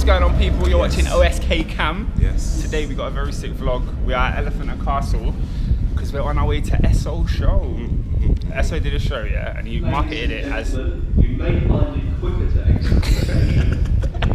What's going on, people? You're watching OSK Cam. Yes. Today we got a very sick vlog. We are at Elephant and Castle because we're on our way to S.O show. S.O did a show, yeah, and he marketed it as. You may find it quicker to execute.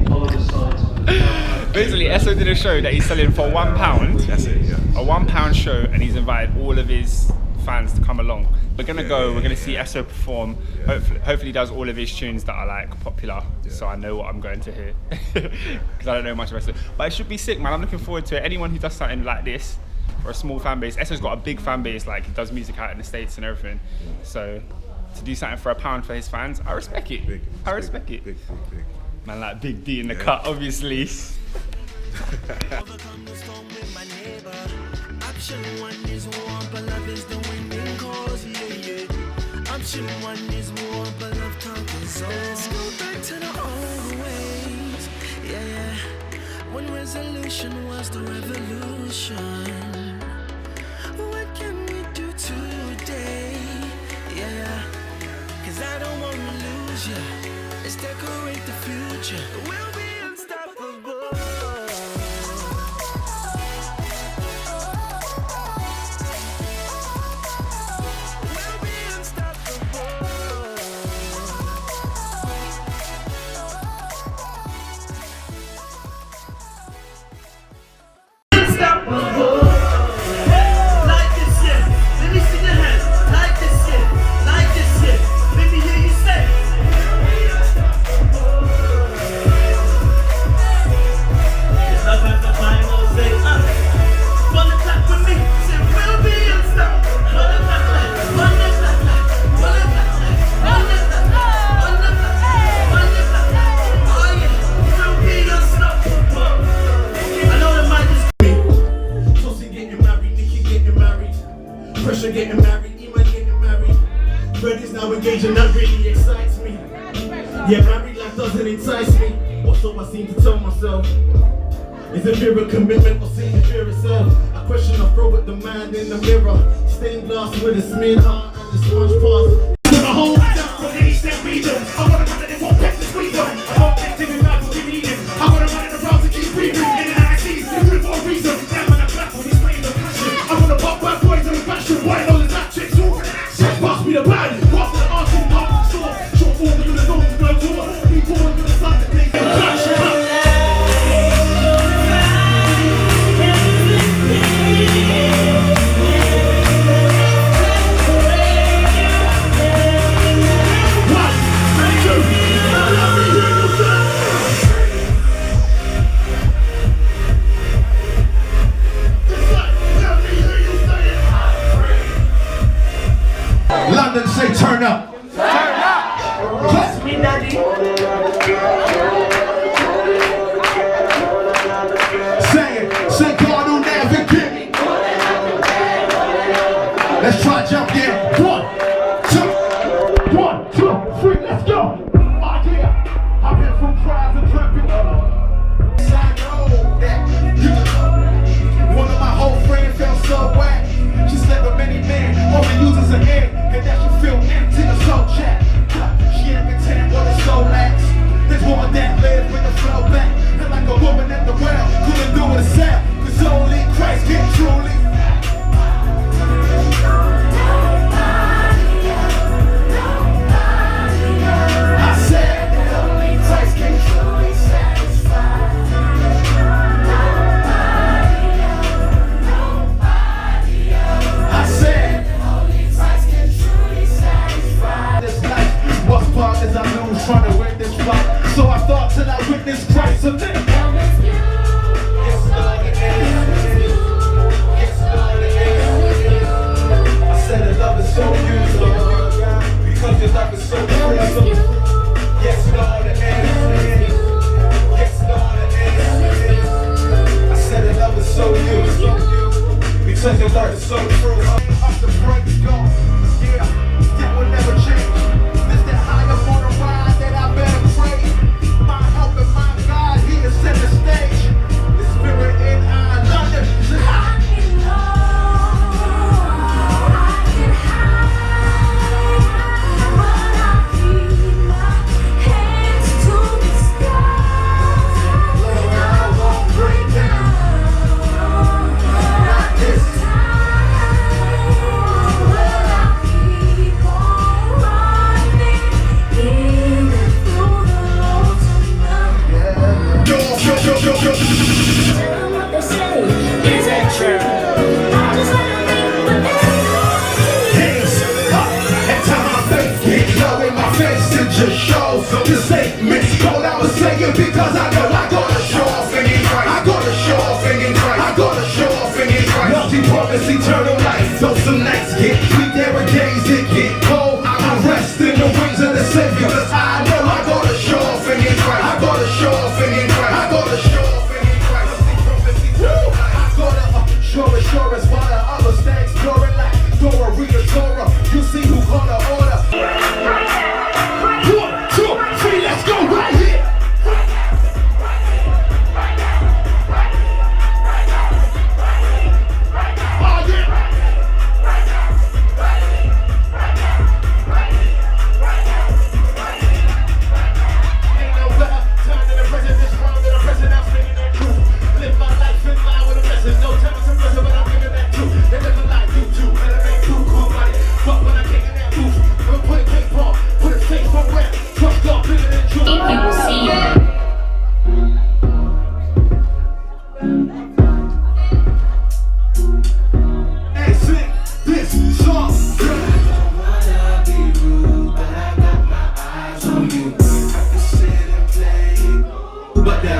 Follow the signs. Basically, S.O did a show that he's selling for £1. That's it, yeah. A £1 show, and he's invited all of his fans to come along. We're gonna go. We're gonna see S.O perform. Hopefully, he does all of his tunes that are like popular, so I know what I'm going to hear because I don't know much about S.O. But it should be sick, man. I'm looking forward to it. Anyone who does something like this for a small fan base. S.O's got a big fan base. Like, he does music out in the States and everything. So to do something for £1 for his fans, I respect it. I respect it. Big. Man, like Big D in the cut, obviously. Option one is war, but love is the winning cause, yeah. Option one is war, but love conquers all. Let's go back to the old ways, yeah. When resolution was the revolution. What can we do today, yeah. Cause I don't wanna lose ya. Let's decorate the future. We'll be unstoppable. Getting married, Iman getting married. Freddy's now engaging, that really excites me. Yeah, married life doesn't entice me. Or so I seem to tell myself. Is it fear of commitment or seeing fear itself? A question I throw at the man in the mirror. Stained glass with a smeared heart and the sponge pass. The whole down from the eastern region. I wanna run it, it won't get the squeeze on. I won't get to me back to keep eating. I wanna run it around to keep breathing. In the 90s, different for a reason. Damn, man, I'm back when he's playing the passion. I wanna pop bad boys and passion. Why all is that chicks all pass me the bad, pass me the arse in the store. Short form, you're the zone to go to. Be born with a son that plays the clash. One, two.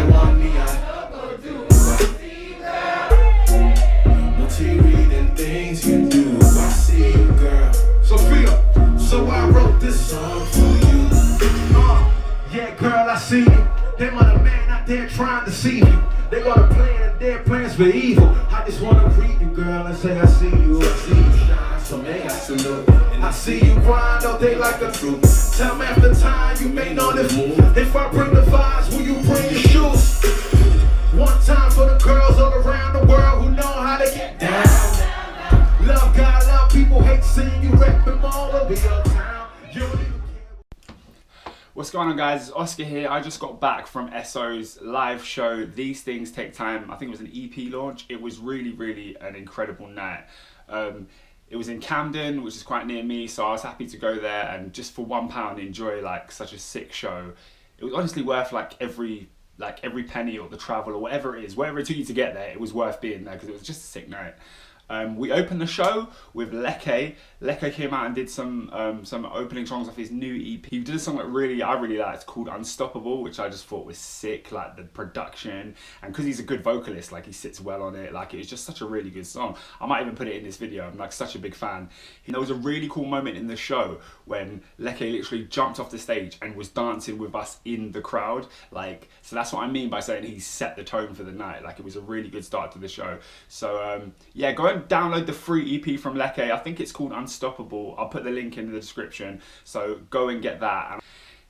want me, multi-reading things you do. I see you, girl. Sophia, so I wrote this song for you. Yeah, girl, I see you. Them other man out there trying to see you. They got a plan and their plans for evil. I just wanna greet you, girl, and say I see you. I see you shine, so may I salute. And I see you grind all day like a troop. Time after time, you may know this move. If I bring the vibes, will you bring your shoes? One time for the girls all around the world who know how to get down. Love God, love people, hate seeing you rep them all over your town. You don't even care. What's going on, guys? It's Oscar here. I just got back from S.O.'s live show. These things take time. I think it was an EP launch. It was really an incredible night. It was in Camden, which is quite near me, so I was happy to go there and just for £1 enjoy like such a sick show. It was honestly worth like every penny or the travel or whatever it is, whatever it took you to get there. It was worth being there because it was just a sick night. We opened the show with Leke. Leke came out and did some opening songs off his new EP. He did a song that I really liked called Unstoppable, which I just thought was sick, like the production, and because he's a good vocalist, like he sits well on it. Like it was just such a really good song. I might even put it in this video. I'm like such a big fan. There was a really cool moment in the show when Leke literally jumped off the stage and was dancing with us in the crowd. Like, so that's what I mean by saying he set the tone for the night. Like it was a really good start to the show. So yeah, go and download the free EP from Leke. I think it's called Unstoppable. I'll put the link in the description, so go and get that.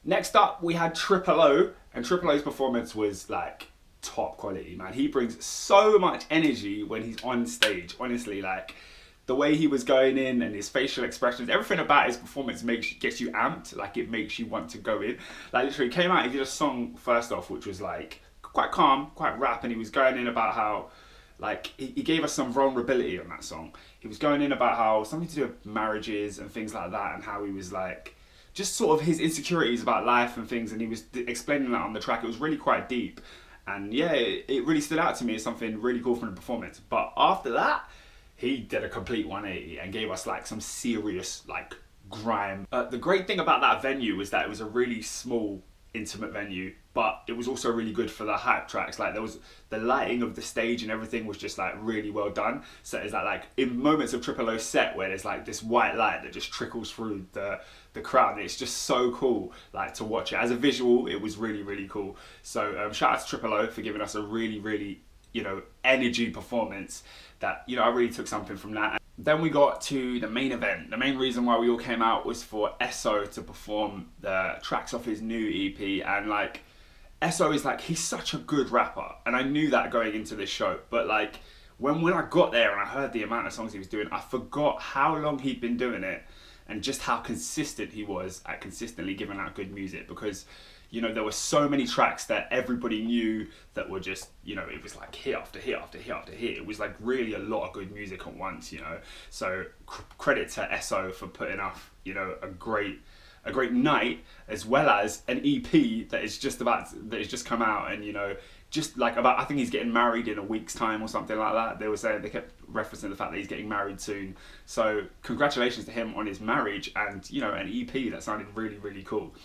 Next up, we had O, and O's performance was like top quality, man. He brings so much energy when he's on stage. Honestly, like the way he was going in and his facial expressions, everything about his performance gets you amped. Like it makes you want to go in. Like literally, he came out, he did a song first off, which was like quite calm, quite rap, and he was going in about how, like, he gave us some vulnerability on that song. He was going in about how something to do with marriages and things like that, and how he was like, just sort of his insecurities about life and things, and he was explaining that on the track. It was really quite deep, and yeah, it really stood out to me as something really cool from the performance. But after that, he did a complete 180 and gave us like some serious like grime. The great thing about that venue was that it was a really small, intimate venue, but it was also really good for the hype tracks. Like there was the lighting of the stage and everything was just like really well done. So it's like in moments of O's set where there's like this white light that just trickles through the crowd, and it's just so cool like to watch it. As a visual, it was really cool. So shout out to O for giving us a really energy performance that I really took something from that. Then we got to the main event. The main reason why we all came out was for S.O to perform the tracks off his new EP, and like S.O is like, he's such a good rapper, and I knew that going into this show, but like when I got there and I heard the amount of songs he was doing, I forgot how long he'd been doing it and just how consistent he was at consistently giving out good music, because there were so many tracks that everybody knew that were just, it was like hit after hit after hit after hit. It was like really a lot of good music at once, So credit to S.O for putting off, a great night, as well as an EP that is just come out, and just like about, I think he's getting married in a week's time or something like that. They kept referencing the fact that he's getting married soon. So congratulations to him on his marriage, and an EP that sounded really cool.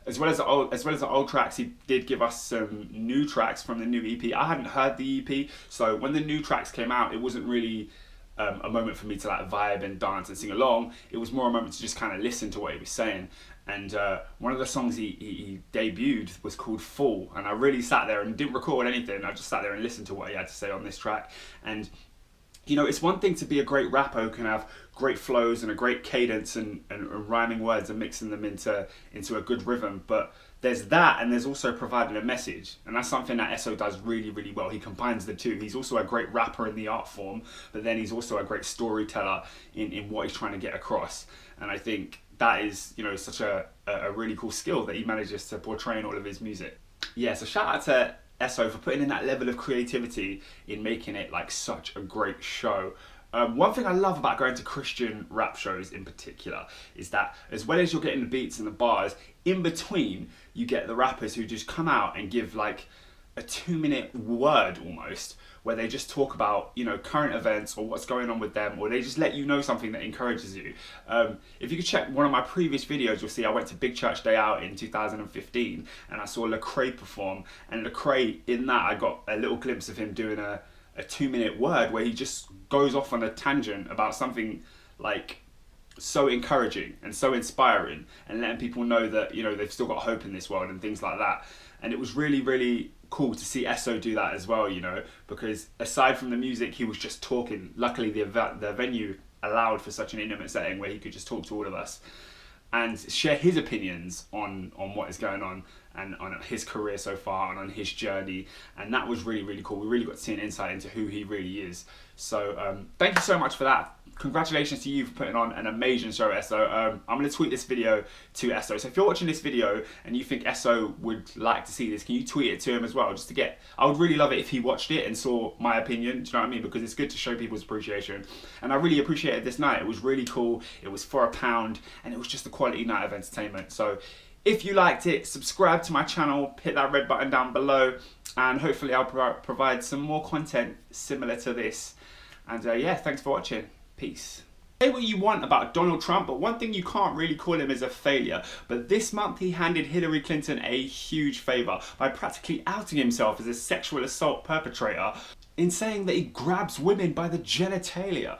As well as the old tracks, he did give us some new tracks from the new EP. I hadn't heard the EP, so when the new tracks came out, it wasn't really a moment for me to like vibe and dance and sing along. It was more a moment to just kind of listen to what he was saying. And one of the songs he debuted was called Full, and I really sat there and didn't record anything. I just sat there and listened to what he had to say on this track. And it's one thing to be a great rapper who can have great flows and a great cadence and rhyming words and mixing them into a good rhythm, but there's that, and there's also providing a message, and that's something that S.O does really well. He combines the two. He's also a great rapper in the art form, but then he's also a great storyteller in what he's trying to get across, and I think that is such a really cool skill that he manages to portray in all of his music. Yeah, so shout out to S.O for putting in that level of creativity in making it like such a great show. One thing I love about going to Christian rap shows in particular is that as well as you're getting the beats and the bars, in between you get the rappers who just come out and give like a 2-minute word almost, where they just talk about, you know, current events or what's going on with them, or they just let you know something that encourages you. If you could check one of my previous videos, you'll see I went to Big Church Day Out in 2015 and I saw Leke perform, and Leke, in that I got a little glimpse of him doing a 2-minute word where he just goes off on a tangent about something like so encouraging and so inspiring, and letting people know that, you know, they've still got hope in this world and things like that. And it was really, really cool to see S.O do that as well, you know, because aside from the music, he was just talking. Luckily, the venue allowed for such an intimate setting where he could just talk to all of us and share his opinions on what is going on and on his career so far and on his journey. And that was really, really cool. We really got to see an insight into who he really is. So thank you so much for that. Congratulations to you for putting on an amazing show, S.O. I'm going to tweet this video to S.O. So if you're watching this video and you think S.O would like to see this, can you tweet it to him as well? Just to get, I would really love it if he watched it and saw my opinion, do you know what I mean? Because it's good to show people's appreciation. And I really appreciated this night. It was really cool. It was for £1 and it was just a quality night of entertainment. So if you liked it, subscribe to my channel, hit that red button down below, and hopefully I'll provide some more content similar to this. And yeah, thanks for watching. Peace. Say what you want about Donald Trump, but one thing you can't really call him is a failure. But this month he handed Hillary Clinton a huge favour by practically outing himself as a sexual assault perpetrator in saying that he grabs women by the genitalia.